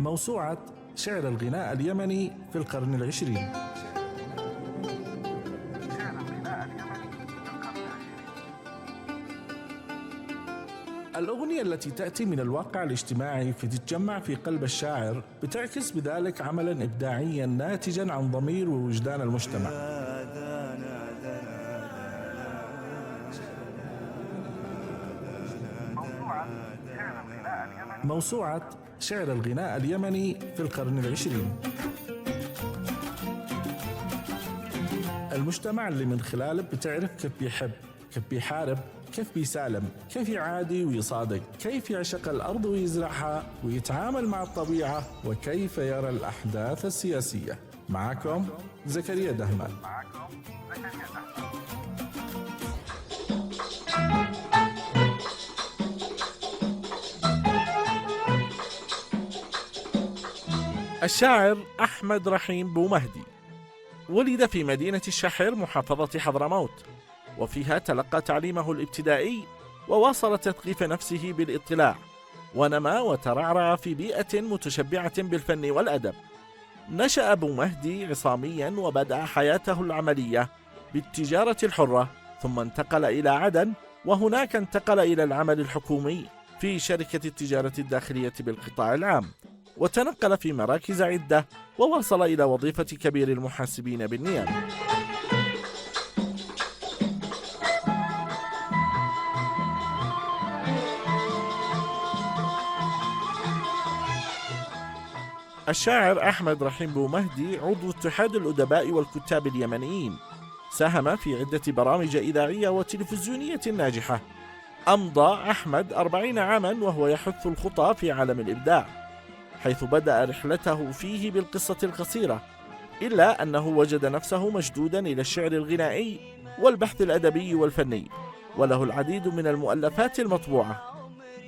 موسوعة شعر الغناء اليمني في القرن العشرين. الأغنية التي تأتي من الواقع الاجتماعي فتتجمع في قلب الشاعر بتعكس بذلك عملا إبداعيا ناتجا عن ضمير ووجدان المجتمع. موسوعة شعر الغناء اليمني في القرن العشرين. المجتمع اللي من خلاله بتعرف كيف بيحب، كيف بيحارب، كيف بيسالم، كيف يعادي ويصادق، كيف يعشق الأرض ويزرعها ويتعامل مع الطبيعة، وكيف يرى الأحداث السياسية. معكم زكريا دهمان. الشاعر أحمد رحيم بومهدي ولد في مدينة الشحر محافظة حضرموت، وفيها تلقى تعليمه الابتدائي وواصل تثقيف نفسه بالاطلاع، ونما وترعرع في بيئة متشبعة بالفن والأدب. نشأ بومهدي عصاميا وبدأ حياته العملية بالتجارة الحرة، ثم انتقل إلى عدن، وهناك انتقل إلى العمل الحكومي في شركة التجارة الداخلية بالقطاع العام، وتنقل في مراكز عدة، ووصل إلى وظيفة كبير المحاسبين بالنيابة. الشاعر أحمد رحيم بومهدي عضو اتحاد الأدباء والكتاب اليمنيين، ساهم في عدة برامج إذاعية وتلفزيونية ناجحة. أمضى أحمد 40 عاما وهو يحث الخطى في عالم الإبداع، حيث بدأ رحلته فيه بالقصة القصيرة، إلا أنه وجد نفسه مشدودا إلى الشعر الغنائي والبحث الأدبي والفني، وله العديد من المؤلفات المطبوعة.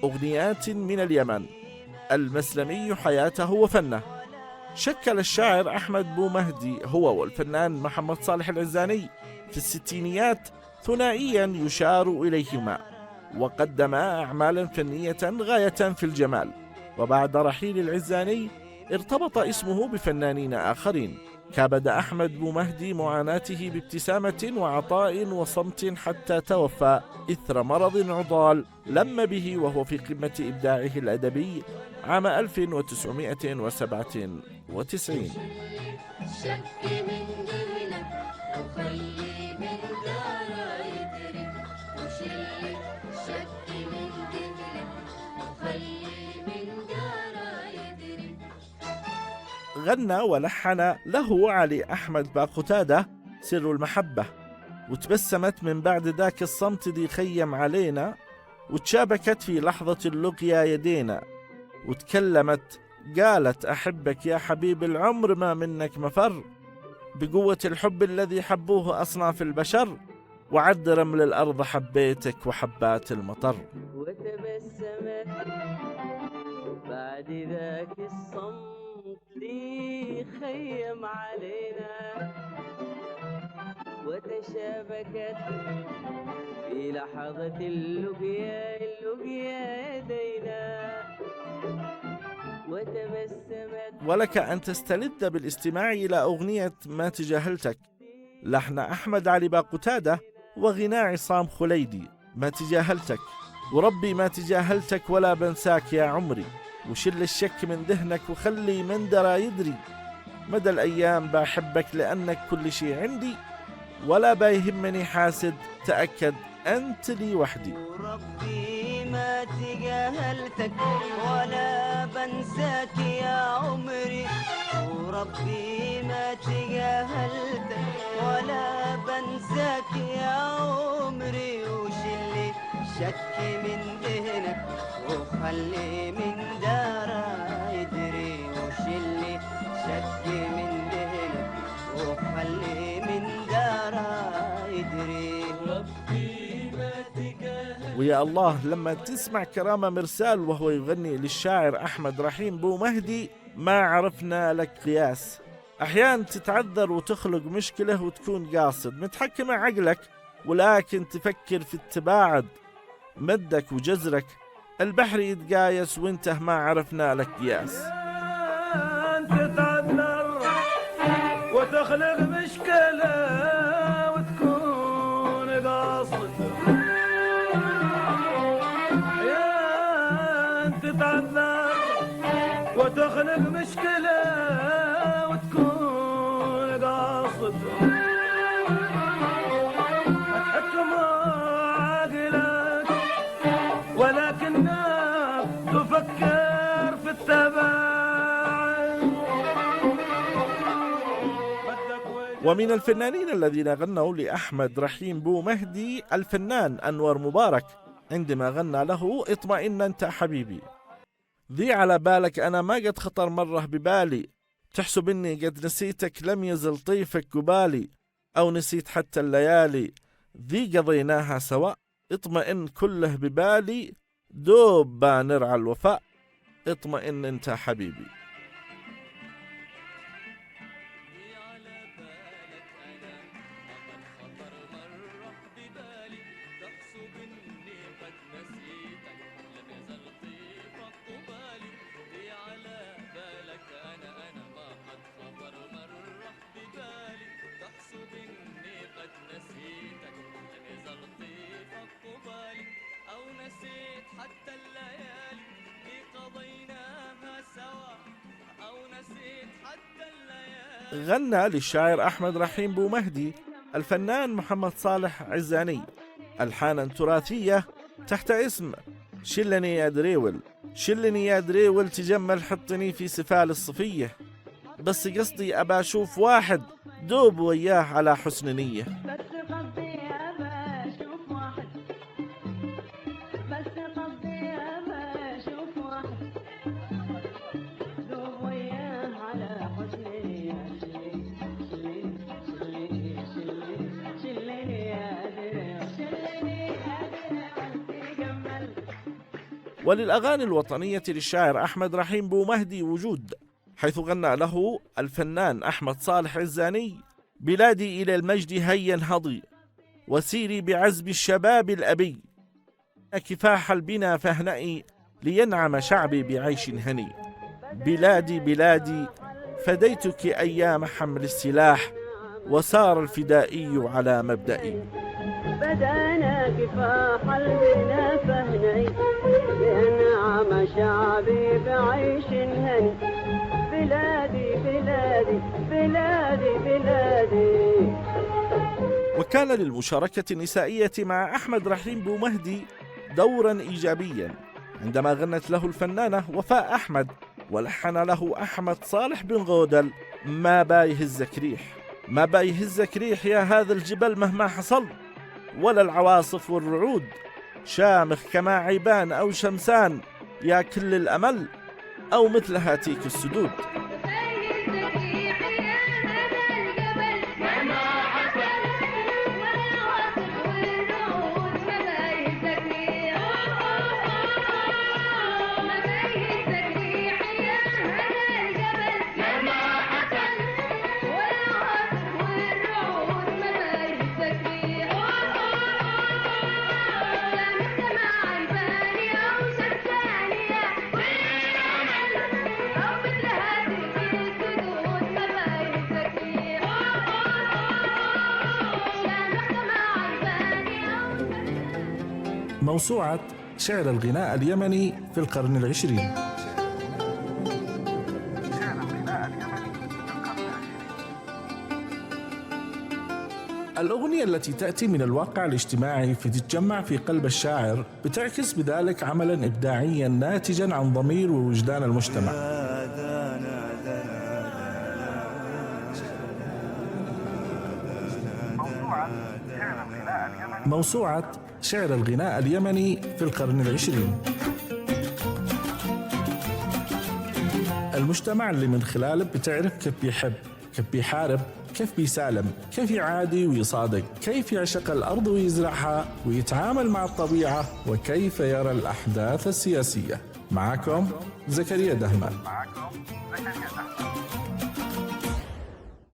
أغنيات من اليمن، المسلمي حياته وفنه. شكل الشاعر أحمد بومهدي هو والفنان محمد صالح العزاني في الستينيات ثنائيا يشار إليهما، وقدما أعمالا فنية غاية في الجمال. وبعد رحيل العزاني ارتبط اسمه بفنانين آخرين. كابد أحمد بومهدي معاناته بابتسامة وعطاء وصمت حتى توفى إثر مرض عضال لم به وهو في قمة إبداعه الأدبي عام 1997. غنى ولحن له علي أحمد باقتادة سر المحبة، وتبسمت من بعد ذاك الصمت دي خيم علينا، وتشابكت في لحظة اللقيا يدينا، وتكلمت قالت أحبك يا حبيب العمر ما منك مفر، بقوة الحب الذي حبوه أصناف البشر، وعد رمل الأرض حبيتك وحبات المطر. وتبسمت بعد ذاك الصمت لي خيم علينا، وتشابكت في لحظة اللقيا يدينا، وتبسمت. ولك أن تستلذ بالاستماع إلى أغنية ما تجاهلتك، لحن أحمد علي باقتادة وغناء عصام خليدي. ما تجاهلتك وربي ما تجاهلتك ولا بنساك يا عمري، وشل الشك من ذهنك وخلي من درا يدري، مدى الأيام بحبك لأنك كل شي عندي، ولا بيهمني حاسد تأكد أنت لي وحدي. وربي ما تجاهلتك ولا بنساك يا عمري، وربي ما تجاهلتك ولا بنساك يا عمري، وشلي شك من ذهنك وخلي من دارا يدري، وشلي شك من ذهنك وخلي من دارا يدري. ويا الله لما تسمع كرامة مرسال وهو يغني للشاعر أحمد رحيم بومهدي ما عرفنا لك قياس. أحيانا تتعذر وتخلق مشكلة وتكون قاصد متحكم عقلك، ولكن تفكر في التباعد مدك وجزرك، البحر يتقايس وانته ما عرفنا لك قياس. تتعذر وتخلق مشكلة وتكون قاصد حكم عاقلك ولكنك تفكر في التبع. ومن الفنانين الذين غنوا لأحمد رحيم بو مهدي الفنان أنور مبارك عندما غنى له اطمئن أنت حبيبي. ذي على بالك أنا ما قد خطر مرة ببالي، تحسب إني قد نسيتك لم يزل طيفك قبالي، أو نسيت حتى الليالي ذي قضيناها سواء، اطمئن كله ببالي دوب بانر على الوفاء، اطمئن أنت حبيبي. غنى للشاعر أحمد رحيم بو مهدي الفنان محمد صالح عزاني ألحانا تراثية تحت اسم شلني يا دريول. شلني يا دريول تجمل حطني في سفال الصفية، بس قصدي أبا أشوف واحد دوب وياه على حسن نية. وللأغاني الوطنية للشاعر أحمد رحيم بو مهدي وجود، حيث غنى له الفنان أحمد صالح عزاني بلادي إلى المجد هيا انهضي وسيري بعزب الشباب الأبي، كفاح البنا فاهنئي لينعم شعبي بعيش هني. بلادي بلادي فديتك أيام حمل السلاح وسار الفدائي على مبدئي. بدأنا كفاح البنا فاهنئي لينعم شعبي بعيش هني. بلادي بلادي بلادي بلادي. وكان للمشاركة النسائية مع أحمد رحيم بو مهدي دورا إيجابيا عندما غنت له الفنانة وفاء أحمد ولحن له أحمد صالح بن غودل ما بايهزك ريح. ما بايهزك ريح يا هذا الجبل مهما حصل، ولا العواصف والرعود، شامخ كما عيبان أو شمسان يا كل الأمل، أو مثل هاتيك السدود. موسوعة شعر الغناء اليمني في القرن العشرين. الأغنية التي تأتي من الواقع الاجتماعي فتتجمع في قلب الشاعر بتعكس بذلك عملا إبداعيا ناتجا عن ضمير ووجدان المجتمع. موسوعة شعر الغناء اليمني في القرن العشرين. المجتمع اللي من خلاله بتعرف كيف بيحب، كيف بيحارب، كيف بيسالم، كيف يعادي ويصادق، كيف يعشق الأرض ويزرعها ويتعامل مع الطبيعة، وكيف يرى الأحداث السياسية. معكم زكريا دهمان.